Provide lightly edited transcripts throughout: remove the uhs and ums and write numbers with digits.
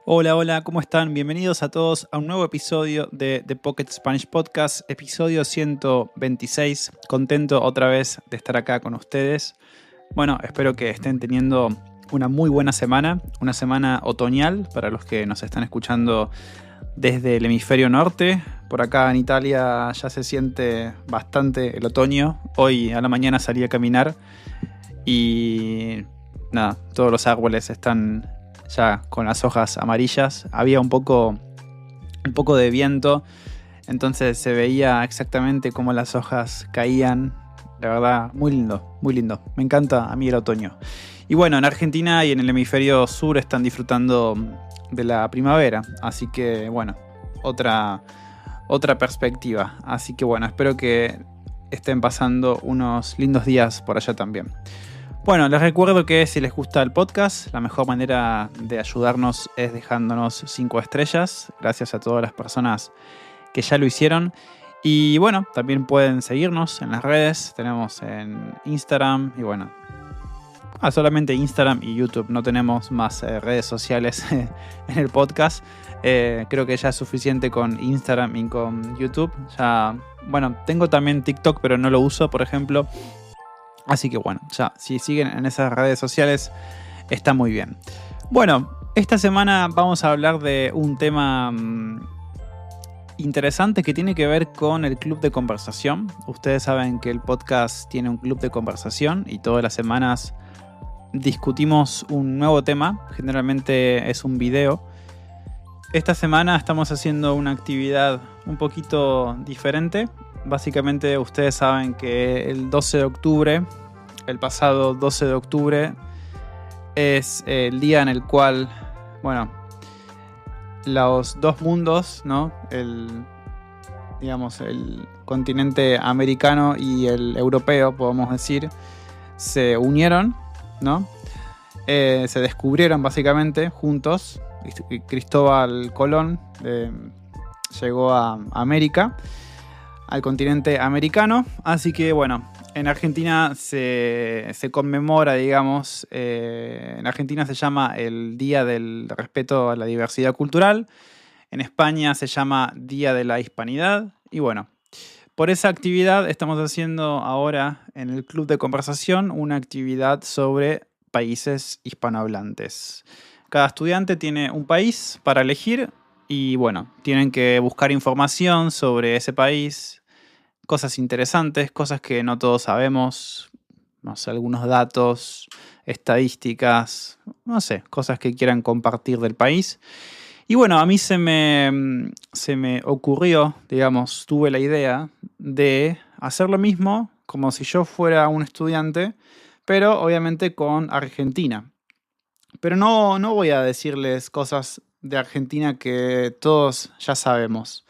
Hola, hola, ¿cómo están? Bienvenidos a todos a un nuevo episodio de The Pocket Spanish Podcast, episodio 126. Contento otra vez de estar acá con ustedes. Bueno, espero que estén teniendo una muy buena semana, una semana otoñal para los que nos están escuchando desde el hemisferio norte. Por acá en Italia ya se siente bastante el otoño. Hoy a la mañana salí a caminar y nada, todos los árboles están ya con las hojas amarillas. Había un poco de viento, entonces se veía exactamente cómo las hojas caían. La verdad, muy lindo, muy lindo. Me encanta a mí el otoño. Y bueno, en Argentina y en el hemisferio sur están disfrutando de la primavera, así que bueno, otra perspectiva. Así que bueno, espero que estén pasando unos lindos días por allá también. Bueno, les recuerdo que si les gusta el podcast, la mejor manera de ayudarnos es dejándonos 5 estrellas. Gracias a todas las personas que ya lo hicieron. Y bueno, también pueden seguirnos en las redes. Tenemos en Instagram y bueno, solamente Instagram y YouTube. No tenemos más redes sociales en el podcast. Creo que ya es suficiente con Instagram y con YouTube. Ya, bueno, tengo también TikTok, pero no lo uso, por ejemplo. Así que bueno, ya si siguen en esas redes sociales está muy bien. Bueno, esta semana vamos a hablar de un tema interesante que tiene que ver con el club de conversación. Ustedes saben que el podcast tiene un club de conversación y todas las semanas discutimos un nuevo tema. Generalmente es un video. Esta semana estamos haciendo una actividad un poquito diferente. Básicamente ustedes saben que el 12 de octubre, el pasado 12 de octubre, es el día en el cual, bueno, los dos mundos, ¿no? El continente americano y el europeo, podemos decir, se unieron, ¿no? Se descubrieron básicamente juntos. Cristóbal Colón llegó a América, al continente americano. Así que bueno, en Argentina se conmemora, digamos, en Argentina se llama el Día del Respeto a la Diversidad Cultural. En España se llama Día de la Hispanidad. Y bueno, por esa actividad estamos haciendo ahora en el Club de Conversación una actividad sobre países hispanohablantes. Cada estudiante tiene un país para elegir y bueno, tienen que buscar información sobre ese país, cosas interesantes, cosas que no todos sabemos, no sé, algunos datos, estadísticas, no sé, cosas que quieran compartir del país. Y bueno, a mí se me ocurrió, digamos, tuve la idea de hacer lo mismo como si yo fuera un estudiante, pero obviamente con Argentina. Pero no voy a decirles cosas de Argentina que todos ya sabemos.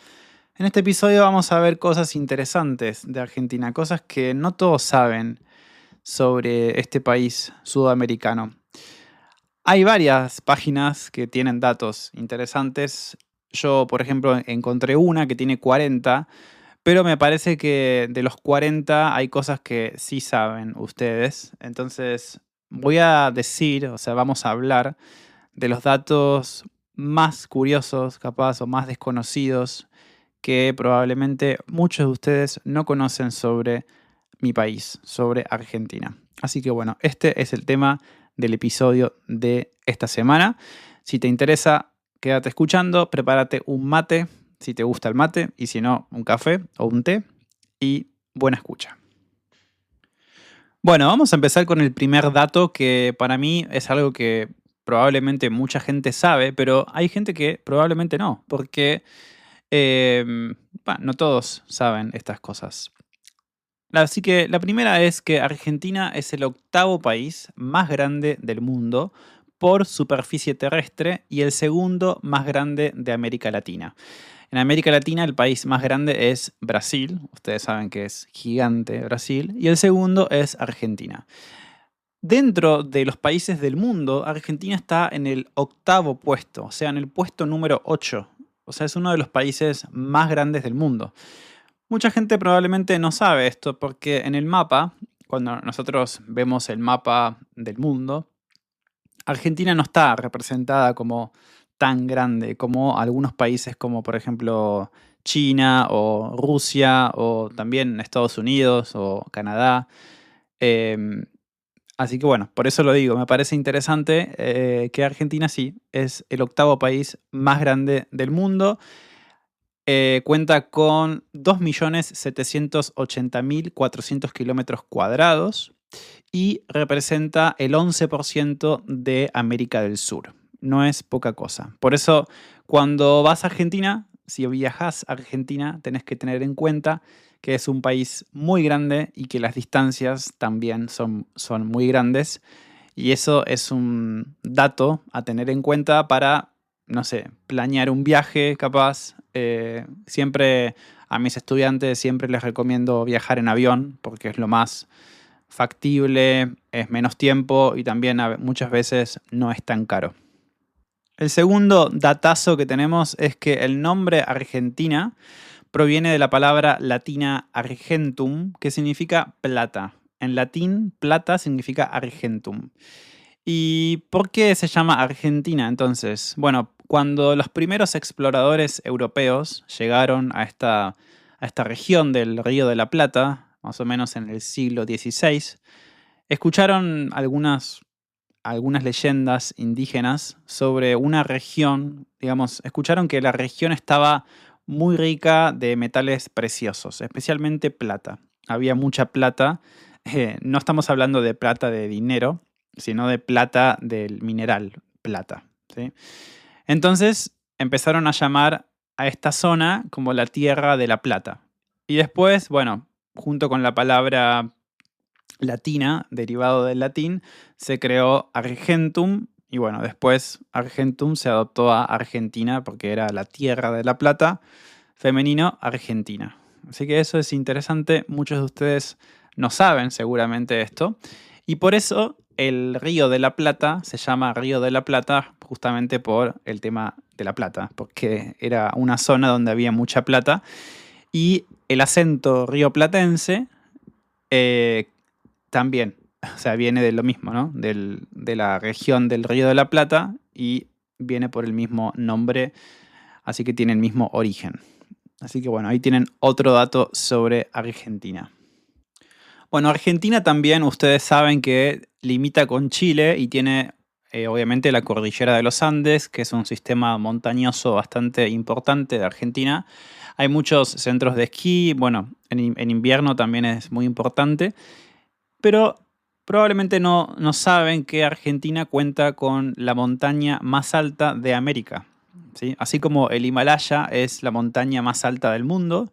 En este episodio vamos a ver cosas interesantes de Argentina, cosas que no todos saben sobre este país sudamericano. Hay varias páginas que tienen datos interesantes. Yo, por ejemplo, encontré una que tiene 40, pero me parece que de los 40 hay cosas que sí saben ustedes. Entonces voy a decir, o sea, vamos a hablar de los datos más curiosos, capaz, o más desconocidos que probablemente muchos de ustedes no conocen sobre mi país, sobre Argentina. Así que bueno, este es el tema del episodio de esta semana. Si te interesa, quédate escuchando, prepárate un mate, si te gusta el mate, y si no, un café o un té, y buena escucha. Bueno, vamos a empezar con el primer dato que para mí es algo que probablemente mucha gente sabe, pero hay gente que probablemente no, porque no todos saben estas cosas. Así que la primera es que Argentina es el octavo país más grande del mundo por superficie terrestre y el segundo más grande de América Latina. En América Latina el país más grande es Brasil, ustedes saben que es gigante Brasil, y el segundo es Argentina. Dentro de los países del mundo, Argentina está en el octavo puesto, o sea, en el puesto número 8. O sea, es uno de los países más grandes del mundo. Mucha gente probablemente no sabe esto porque en el mapa, cuando nosotros vemos el mapa del mundo, Argentina no está representada como tan grande como algunos países como por ejemplo China o Rusia o también Estados Unidos o Canadá. Em, Así que bueno, por eso lo digo, me parece interesante que Argentina sí es el octavo país más grande del mundo. Cuenta con 2.780.400 kilómetros cuadrados y representa el 11% de América del Sur. No es poca cosa. Por eso, cuando vas a Argentina, si viajas a Argentina, tenés que tener en cuenta que es un país muy grande y que las distancias también son muy grandes. Y eso es un dato a tener en cuenta para, no sé, planear un viaje capaz. Siempre a mis estudiantes siempre les recomiendo viajar en avión porque es lo más factible, es menos tiempo y también muchas veces no es tan caro. El segundo datazo que tenemos es que el nombre Argentina proviene de la palabra latina argentum, que significa plata. En latín, plata significa argentum. ¿Y por qué se llama Argentina entonces? Bueno, cuando los primeros exploradores europeos llegaron a esta región del Río de la Plata, más o menos en el siglo XVI, escucharon algunas leyendas indígenas sobre una región, digamos, escucharon que la región estaba muy rica de metales preciosos, especialmente plata. Había mucha plata, no estamos hablando de plata de dinero, sino de plata del mineral, plata. ¿Sí? Entonces empezaron a llamar a esta zona como la Tierra de la Plata. Y después, bueno, junto con la palabra latina, derivado del latín, se creó Argentum y bueno, después Argentum se adoptó a Argentina porque era la Tierra de la Plata, femenino Argentina. Así que eso es interesante, muchos de ustedes no saben seguramente esto y por eso el Río de la Plata se llama Río de la Plata justamente por el tema de la plata, porque era una zona donde había mucha plata y el acento rioplatense eh, también, o sea, viene de lo mismo, ¿no? De la región del Río de la Plata y viene por el mismo nombre, así que tiene el mismo origen. Así que bueno, ahí tienen otro dato sobre Argentina. Bueno, Argentina también, ustedes saben que limita con Chile y tiene obviamente la cordillera de los Andes, que es un sistema montañoso bastante importante de Argentina. Hay muchos centros de esquí, bueno, en invierno también es muy importante. Pero probablemente no saben que Argentina cuenta con la montaña más alta de América. ¿Sí? Así como el Himalaya es la montaña más alta del mundo,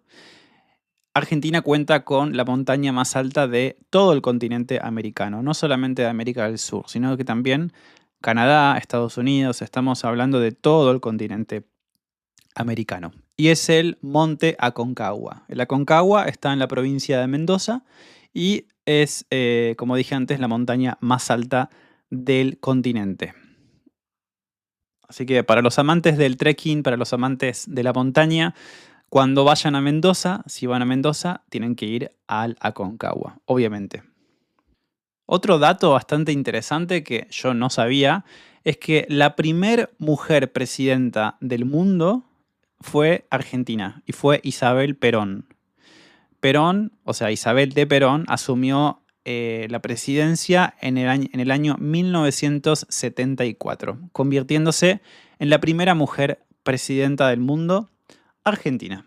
Argentina cuenta con la montaña más alta de todo el continente americano, no solamente de América del Sur, sino que también Canadá, Estados Unidos, estamos hablando de todo el continente americano. Y es el Monte Aconcagua. El Aconcagua está en la provincia de Mendoza y es, como dije antes, la montaña más alta del continente. Así que para los amantes del trekking, para los amantes de la montaña, cuando vayan a Mendoza, si van a Mendoza, tienen que ir al Aconcagua, obviamente. Otro dato bastante interesante que yo no sabía es que la primer mujer presidenta del mundo fue Argentina y fue Isabel Perón. Perón, o sea, Isabel de Perón, asumió la presidencia en el año 1974, convirtiéndose en la primera mujer presidenta del mundo, argentina.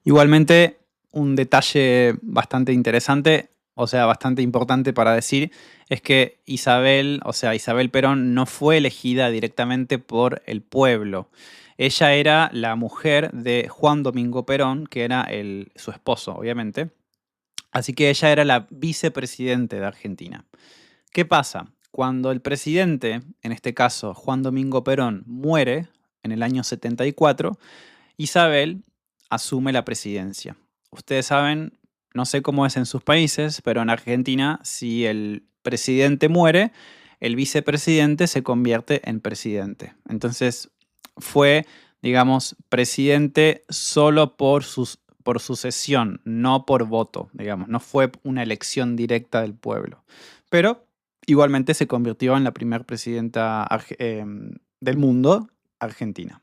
Igualmente, un detalle bastante interesante, o sea, bastante importante para decir, es que Isabel, o sea, Isabel Perón no fue elegida directamente por el pueblo. Ella era la mujer de Juan Domingo Perón, que era su esposo, obviamente. Así que ella era la vicepresidente de Argentina. ¿Qué pasa? Cuando el presidente, en este caso Juan Domingo Perón, muere en el año 74, Isabel asume la presidencia. Ustedes saben, no sé cómo es en sus países, pero en Argentina, si el presidente muere, el vicepresidente se convierte en presidente. Entonces, fue, digamos, presidente solo por sucesión, no por voto, digamos. No fue una elección directa del pueblo. Pero igualmente se convirtió en la primera presidenta del mundo Argentina.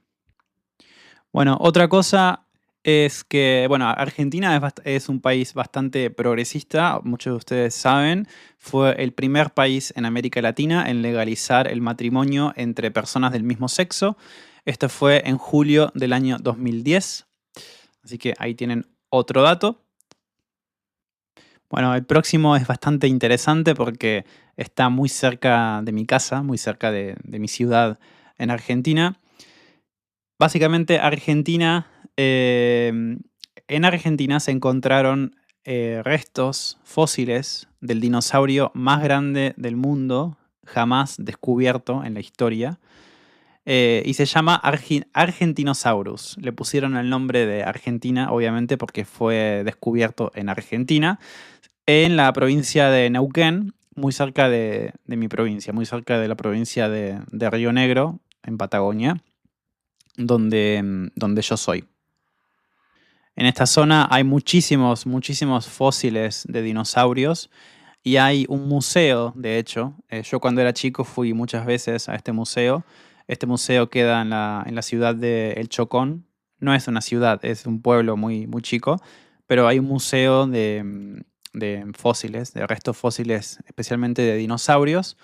Bueno, otra cosa es que, bueno, Argentina es un país bastante progresista, muchos de ustedes saben, fue el primer país en América Latina en legalizar el matrimonio entre personas del mismo sexo. Esto fue en julio del año 2010, así que ahí tienen otro dato. Bueno, el próximo es bastante interesante porque está muy cerca de mi casa, muy cerca de mi ciudad en Argentina. Básicamente, en Argentina se encontraron restos fósiles del dinosaurio más grande del mundo, jamás descubierto en la historia. Y se llama Argentinosaurus. Le pusieron el nombre de Argentina, obviamente, porque fue descubierto en Argentina, en la provincia de Neuquén, muy cerca de mi provincia, muy cerca de la provincia de Río Negro, en Patagonia, donde yo soy. En esta zona hay muchísimos, muchísimos fósiles de dinosaurios y hay un museo, de hecho. Yo cuando era chico fui muchas veces a este museo. Este museo queda en la ciudad de El Chocón. No es una ciudad, es un pueblo muy, muy chico, pero hay un museo de fósiles, de restos fósiles, especialmente de dinosaurios.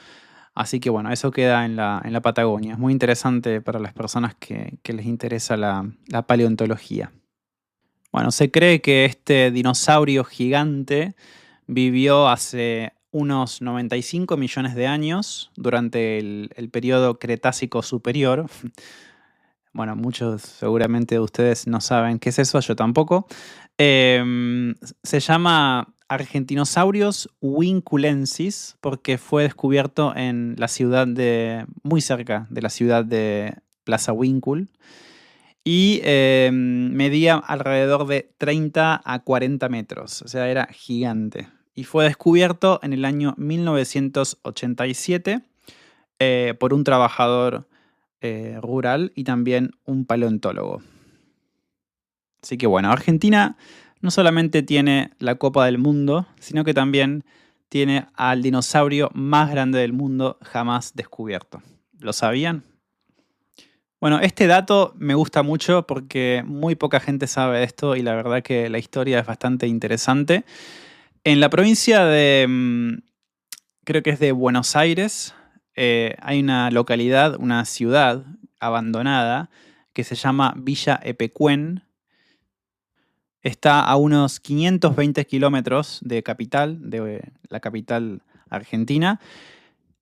Así que bueno, eso queda en la Patagonia. Es muy interesante para las personas que les interesa la paleontología. Bueno, se cree que este dinosaurio gigante vivió hace unos 95 millones de años durante el periodo Cretácico Superior. Bueno, muchos seguramente de ustedes no saben qué es eso, yo tampoco. Se llama Argentinosaurus winculensis porque fue descubierto en la ciudad muy cerca de la ciudad de Plaza Winkle y medía alrededor de 30 a 40 metros, o sea, era gigante. Y fue descubierto en el año 1987 por un trabajador rural y también un paleontólogo. Así que bueno, Argentina no solamente tiene la Copa del Mundo, sino que también tiene al dinosaurio más grande del mundo jamás descubierto. ¿Lo sabían? Bueno, este dato me gusta mucho porque muy poca gente sabe de esto y la verdad que la historia es bastante interesante. En la provincia creo que es de Buenos Aires, hay una localidad, una ciudad abandonada que se llama Villa Epecuén. Está a unos 520 kilómetros de la capital argentina.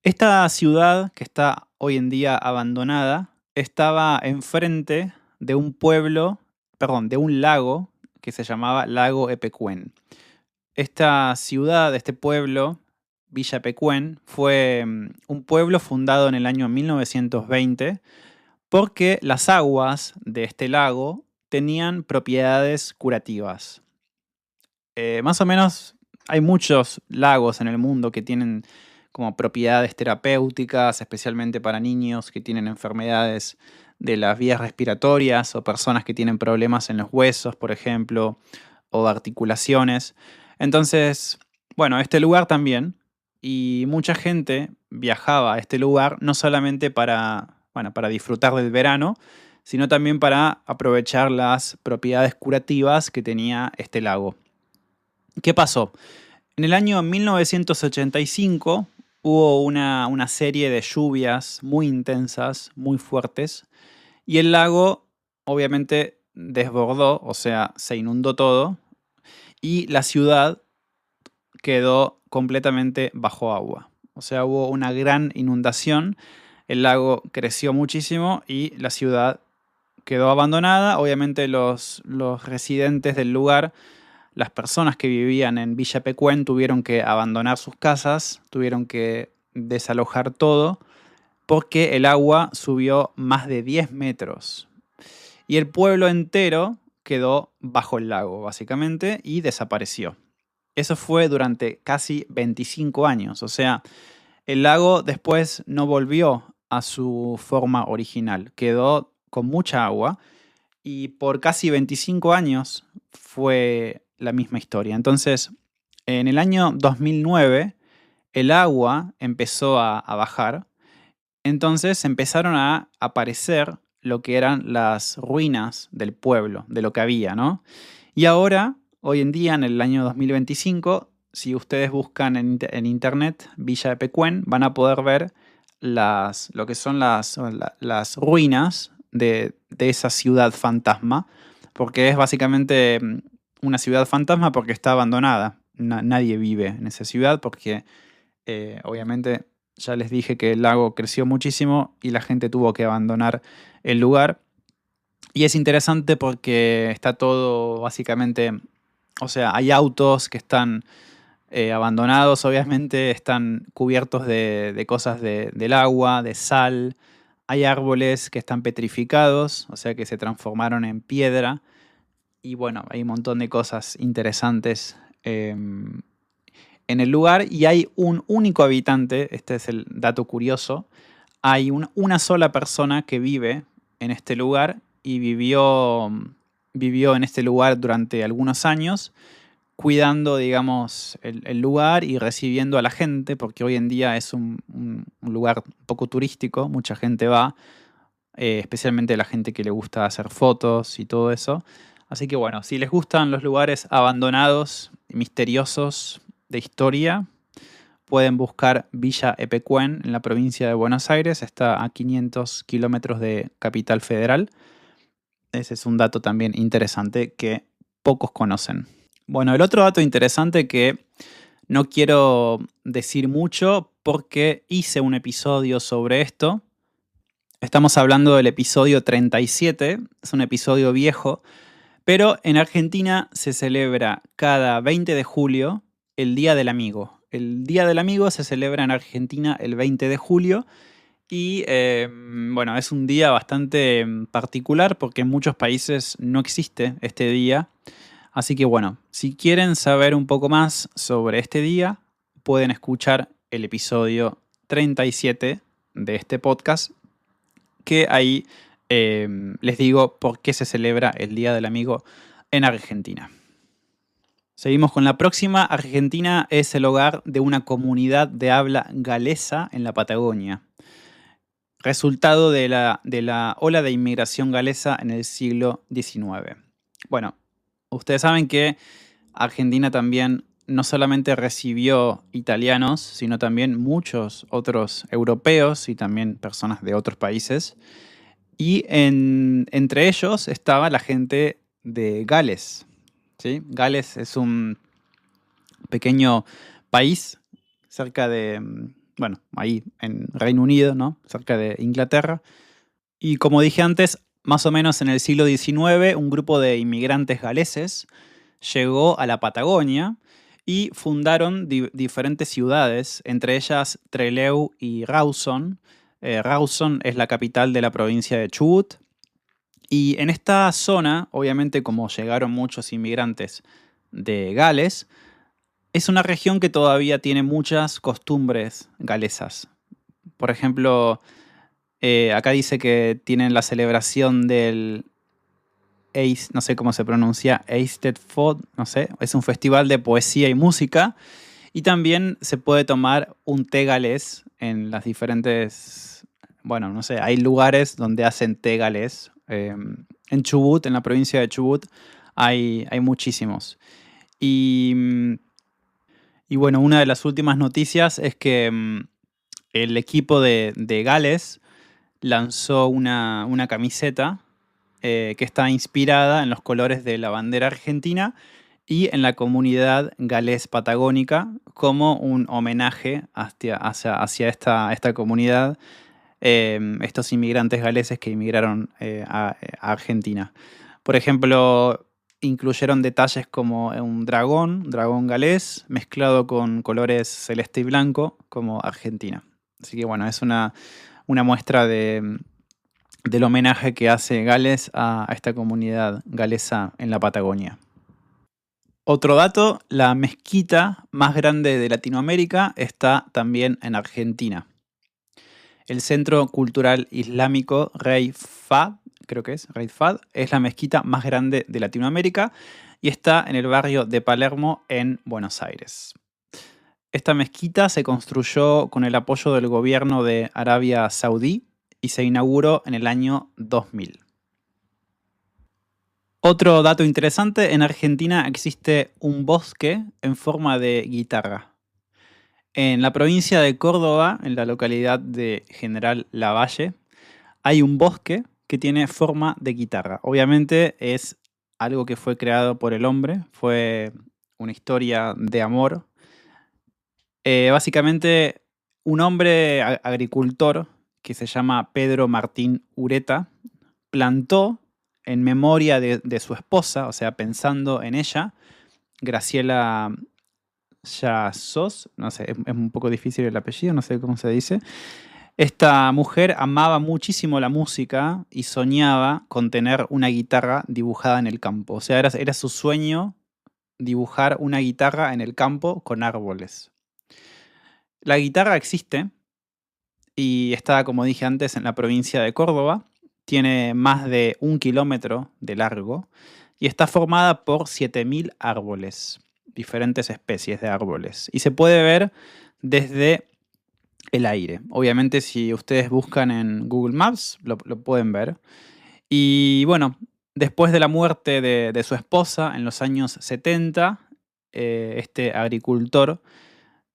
Esta ciudad, que está hoy en día abandonada, estaba enfrente de un pueblo, perdón, de un lago que se llamaba Lago Epecuén. Esta ciudad, este pueblo, Villa Epecuén, fue un pueblo fundado en el año 1920 porque las aguas de este lago tenían propiedades curativas. Más o menos hay muchos lagos en el mundo que tienen como propiedades terapéuticas, especialmente para niños que tienen enfermedades de las vías respiratorias o personas que tienen problemas en los huesos, por ejemplo, o de articulaciones. Entonces, bueno, este lugar también, y mucha gente viajaba a este lugar no solamente para disfrutar del verano, sino también para aprovechar las propiedades curativas que tenía este lago. ¿Qué pasó? En el año 1985 hubo una serie de lluvias muy intensas, muy fuertes, y el lago obviamente desbordó, o sea, se inundó todo, y la ciudad quedó completamente bajo agua. O sea, hubo una gran inundación, el lago creció muchísimo y la ciudad quedó abandonada. Obviamente los residentes del lugar, las personas que vivían en Villa Pecuén, tuvieron que abandonar sus casas, tuvieron que desalojar todo, porque el agua subió más de 10 metros. Y el pueblo entero quedó bajo el lago, básicamente, y desapareció. Eso fue durante casi 25 años. O sea, el lago después no volvió a su forma original. Quedó con mucha agua y por casi 25 años fue la misma historia. Entonces, en el año 2009, el agua empezó a bajar. Entonces empezaron a aparecer lo que eran las ruinas del pueblo, de lo que había, ¿no? Y ahora, hoy en día, en el año 2025, si ustedes buscan en internet Villa de Pecuén, van a poder ver lo que son las ruinas de esa ciudad fantasma, porque es básicamente una ciudad fantasma porque está abandonada. Nadie vive en esa ciudad porque obviamente ya les dije que el lago creció muchísimo y la gente tuvo que abandonar el lugar. Y es interesante porque está todo básicamente, o sea, hay autos que están abandonados, obviamente, están cubiertos de cosas del agua, de sal. Hay árboles que están petrificados, o sea que se transformaron en piedra. Y bueno, hay un montón de cosas interesantes en el lugar. Y hay un único habitante, este es el dato curioso. Hay una sola persona que vive en este lugar y vivió en este lugar durante algunos años, cuidando, digamos, el lugar y recibiendo a la gente, porque hoy en día es un lugar un poco turístico, mucha gente va, especialmente la gente que le gusta hacer fotos y todo eso. Así que bueno, si les gustan los lugares abandonados, misteriosos, de historia, pueden buscar Villa Epecuén en la provincia de Buenos Aires, está a 500 kilómetros de Capital Federal. Ese es un dato también interesante que pocos conocen. Bueno, el otro dato interesante que no quiero decir mucho porque hice un episodio sobre esto. Estamos hablando del episodio 37, es un episodio viejo, pero en Argentina se celebra cada 20 de julio el Día del Amigo. El Día del Amigo se celebra en Argentina el 20 de julio y bueno, es un día bastante particular porque en muchos países no existe este día. Así que bueno, si quieren saber un poco más sobre este día, pueden escuchar el episodio 37 de este podcast, que ahí les digo por qué se celebra el Día del Amigo en Argentina. Seguimos con la próxima. Argentina es el hogar de una comunidad de habla galesa en la Patagonia, resultado de la ola de inmigración galesa en el siglo XIX. Bueno, ustedes saben que Argentina también no solamente recibió italianos, sino también muchos otros europeos y también personas de otros países. Y entre ellos estaba la gente de Gales, ¿sí? Gales es un pequeño país cerca de, bueno, ahí en Reino Unido, ¿no? Cerca de Inglaterra. Y como dije antes, más o menos en el siglo XIX, un grupo de inmigrantes galeses llegó a la Patagonia y fundaron diferentes ciudades, entre ellas Trelew y Rawson. Rawson es la capital de la provincia de Chubut. Y en esta zona, obviamente como llegaron muchos inmigrantes de Gales, es una región que todavía tiene muchas costumbres galesas. Por ejemplo, acá dice que tienen la celebración del no sé cómo se pronuncia, Eisteddfod, no sé, es un festival de poesía y música. Y también se puede tomar un té galés en las diferentes, bueno, no sé, hay lugares donde hacen té galés. En Chubut, en la provincia de Chubut, hay muchísimos. Y, y bueno, una de las últimas noticias es que el equipo de Gales lanzó una camiseta que está inspirada en los colores de la bandera argentina y en la comunidad galés patagónica como un homenaje hacia esta comunidad, estos inmigrantes galeses que inmigraron a Argentina. Por ejemplo, incluyeron detalles como un dragón galés, mezclado con colores celeste y blanco, como Argentina. Así que bueno, es una muestra del homenaje que hace Gales a esta comunidad galesa en la Patagonia. Otro dato, la mezquita más grande de Latinoamérica está también en Argentina. El Centro Cultural Islámico Rey Fahd, creo que es, Rey Fahd, es la mezquita más grande de Latinoamérica y está en el barrio de Palermo, en Buenos Aires. Esta mezquita se construyó con el apoyo del gobierno de Arabia Saudí y se inauguró en el año 2000. Otro dato interesante, en Argentina existe un bosque en forma de guitarra. En la provincia de Córdoba, en la localidad de General Lavalle, hay un bosque que tiene forma de guitarra. Obviamente es algo que fue creado por el hombre, fue una historia de amor. Básicamente, un hombre agricultor que se llama Pedro Martín Ureta plantó en memoria de su esposa, o sea, pensando en ella, Graciela Yazos, no sé, es un poco difícil el apellido, no sé cómo se dice. Esta mujer amaba muchísimo la música y soñaba con tener una guitarra dibujada en el campo. O sea, era su sueño dibujar una guitarra en el campo con árboles. La guitarra existe y está, como dije antes, en la provincia de Córdoba. Tiene más de 1 kilómetro de largo y está formada por 7000 árboles, diferentes especies de árboles. Y se puede ver desde el aire. Obviamente, si ustedes buscan en Google Maps, lo pueden ver. Y bueno, después de la muerte de su esposa en los años 70, este agricultor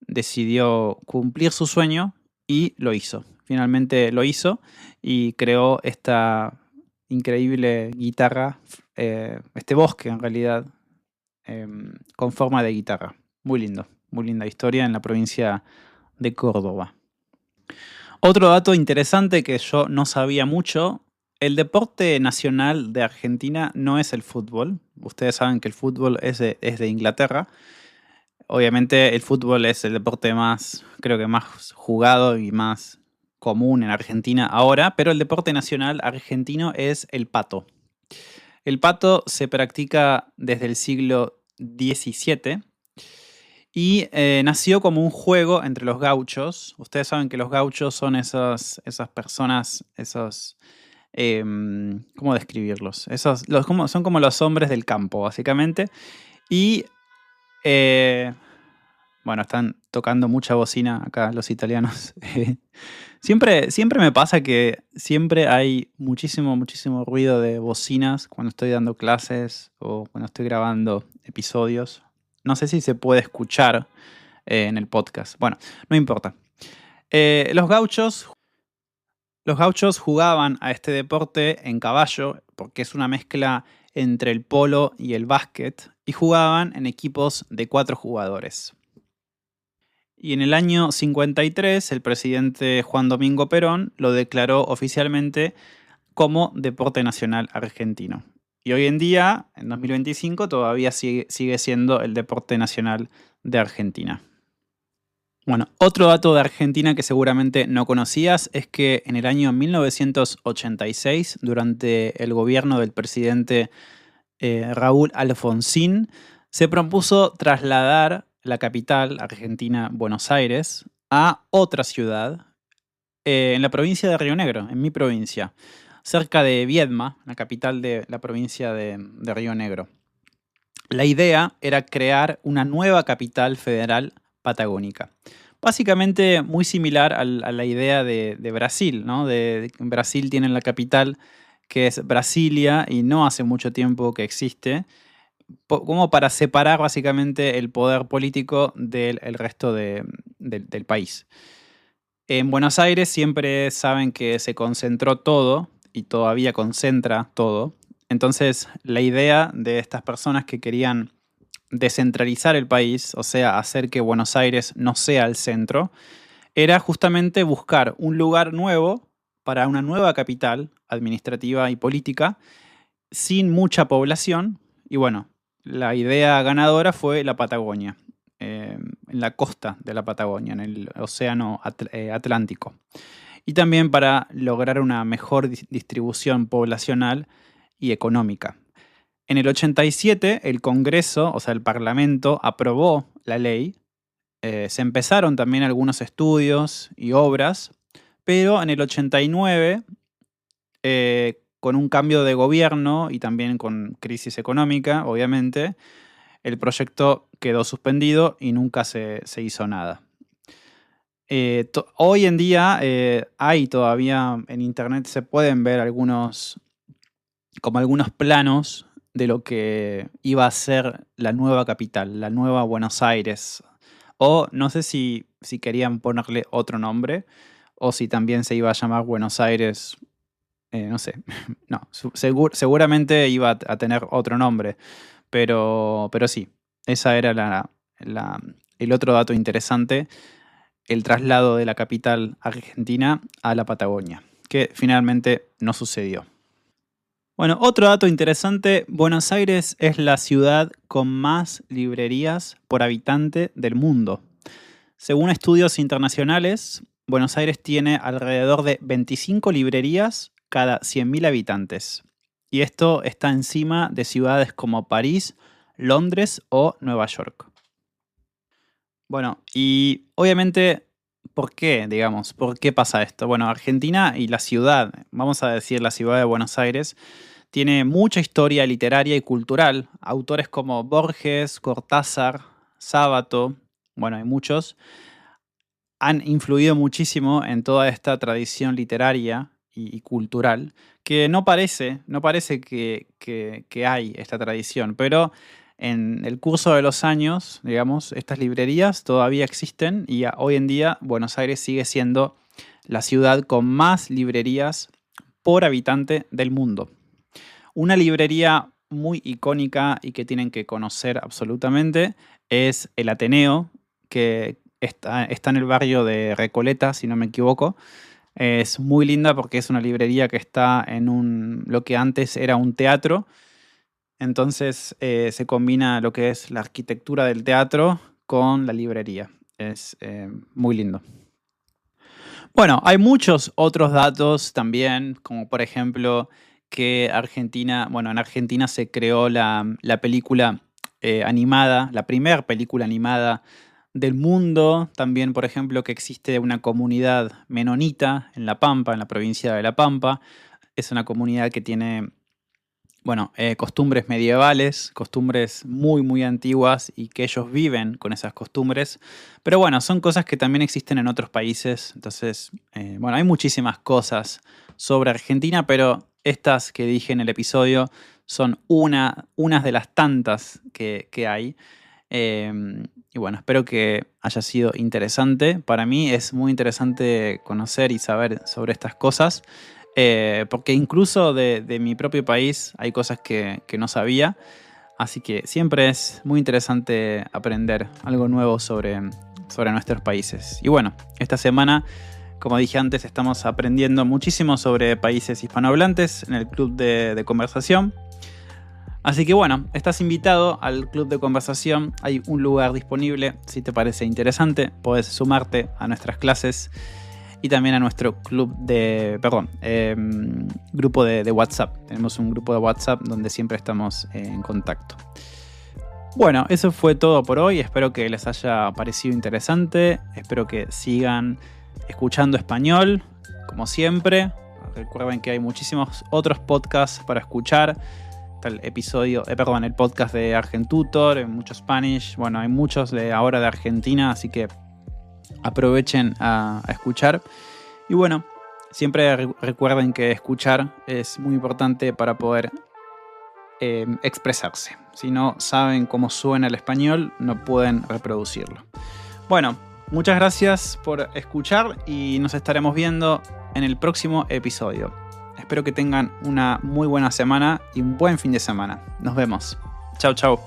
decidió cumplir su sueño y lo hizo. Finalmente lo hizo y creó esta increíble guitarra, este bosque en realidad, con forma de guitarra. Muy lindo, muy linda historia en la provincia de Córdoba. Otro dato interesante que yo no sabía mucho, el deporte nacional de Argentina no es el fútbol. Ustedes saben que el fútbol es de Inglaterra. Obviamente el fútbol es el deporte más, creo que más jugado y más común en Argentina ahora, pero el deporte nacional argentino es el pato. El pato se practica desde el siglo XVII y nació como un juego entre los gauchos. Ustedes saben que los gauchos son esas personas, esos... ¿cómo describirlos? Son como los hombres del campo, básicamente. Y bueno, están tocando mucha bocina acá los italianos. Siempre me pasa que siempre hay muchísimo ruido de bocinas cuando estoy dando clases o cuando estoy grabando episodios. No sé si se puede escuchar en el podcast. Bueno, no importa. Los gauchos jugaban a este deporte en caballo porque es una mezcla entre el polo y el básquet y jugaban en equipos de 4 jugadores. Y en el año 53 el presidente Juan Domingo Perón lo declaró oficialmente como deporte nacional argentino. Y hoy en día, en 2025, todavía sigue siendo el deporte nacional de Argentina. Bueno, otro dato de Argentina que seguramente no conocías es que en el año 1986, durante el gobierno del presidente Raúl Alfonsín, se propuso trasladar la capital argentina, Buenos Aires, a otra ciudad en la provincia de Río Negro, en mi provincia, cerca de Viedma, la capital de la provincia de Río Negro. La idea era crear una nueva capital federal patagónica. Básicamente muy similar a la idea de Brasil, ¿no? En Brasil tienen la capital que es Brasilia y no hace mucho tiempo que existe, como para separar básicamente el poder político del resto del país. En Buenos Aires siempre saben que se concentró todo y todavía concentra todo. Entonces la idea de estas personas que querían descentralizar el país, o sea, hacer que Buenos Aires no sea el centro, era justamente buscar un lugar nuevo para una nueva capital administrativa y política sin mucha población. Y bueno, la idea ganadora fue la Patagonia, en la costa de la Patagonia, en el océano Atlántico. Y también para lograr una mejor distribución poblacional y económica. En el 87 el Congreso, o sea, el Parlamento, aprobó la ley. Se empezaron también algunos estudios y obras, pero en el 89, con un cambio de gobierno y también con crisis económica, obviamente, el proyecto quedó suspendido y nunca se hizo nada. Hoy en día hay todavía en internet, se pueden ver como algunos planos de lo que iba a ser la nueva capital, la nueva Buenos Aires. O no sé si querían ponerle otro nombre o si también se iba a llamar Buenos Aires, no sé. No, seguramente iba a tener otro nombre, pero sí, esa era el otro dato interesante, el traslado de la capital argentina a la Patagonia, que finalmente no sucedió. Bueno, otro dato interesante, Buenos Aires es la ciudad con más librerías por habitante del mundo. Según estudios internacionales, Buenos Aires tiene alrededor de 25 librerías cada 100.000 habitantes. Y esto está encima de ciudades como París, Londres o Nueva York. Bueno, y obviamente, ¿por qué, digamos? ¿Por qué pasa esto? Bueno, Argentina y la ciudad, vamos a decir la ciudad de Buenos Aires, tiene mucha historia literaria y cultural. Autores como Borges, Cortázar, Sábato, bueno, hay muchos, han influido muchísimo en toda esta tradición literaria y cultural, que no parece que hay esta tradición, pero en el curso de los años, digamos, estas librerías todavía existen y hoy en día Buenos Aires sigue siendo la ciudad con más librerías por habitante del mundo. Una librería muy icónica y que tienen que conocer absolutamente es el Ateneo, que está en el barrio de Recoleta, si no me equivoco. Es muy linda porque es una librería que está en lo que antes era un teatro. Entonces se combina lo que es la arquitectura del teatro con la librería. Es muy lindo. Bueno, hay muchos otros datos también, como por ejemplo que en Argentina se creó la película animada, la primera película animada del mundo. También, por ejemplo, que existe una comunidad menonita en La Pampa, en la provincia de La Pampa. Es una comunidad que tiene, bueno, costumbres medievales, costumbres muy, muy antiguas y que ellos viven con esas costumbres. Pero bueno, son cosas que también existen en otros países. Entonces, bueno, hay muchísimas cosas sobre Argentina, pero estas que dije en el episodio son unas de las tantas que hay. Eh, y bueno, espero que haya sido interesante. Para mí es muy interesante conocer y saber sobre estas cosas. Porque incluso de mi propio país hay cosas que no sabía, así que siempre es muy interesante aprender algo nuevo sobre nuestros países. Y bueno, esta semana, como dije antes, estamos aprendiendo muchísimo sobre países hispanohablantes en el club de conversación. Así que bueno, estás invitado al club de conversación, hay un lugar disponible, si te parece interesante, puedes sumarte a nuestras clases y también a nuestro grupo de WhatsApp. Tenemos un grupo de WhatsApp donde siempre estamos en contacto. Bueno, eso fue todo por hoy. Espero que les haya parecido interesante. Espero que sigan escuchando español, como siempre. Recuerden que hay muchísimos otros podcasts para escuchar. Está el podcast de Argentutor, mucho Spanish. Bueno, hay muchos ahora de Argentina, así que aprovechen a escuchar. Y bueno, siempre recuerden que escuchar es muy importante para poder expresarse. Si no saben cómo suena el español, no pueden reproducirlo. Bueno, muchas gracias por escuchar y nos estaremos viendo en el próximo episodio. Espero que tengan una muy buena semana y un buen fin de semana. Nos vemos. Chau, chau.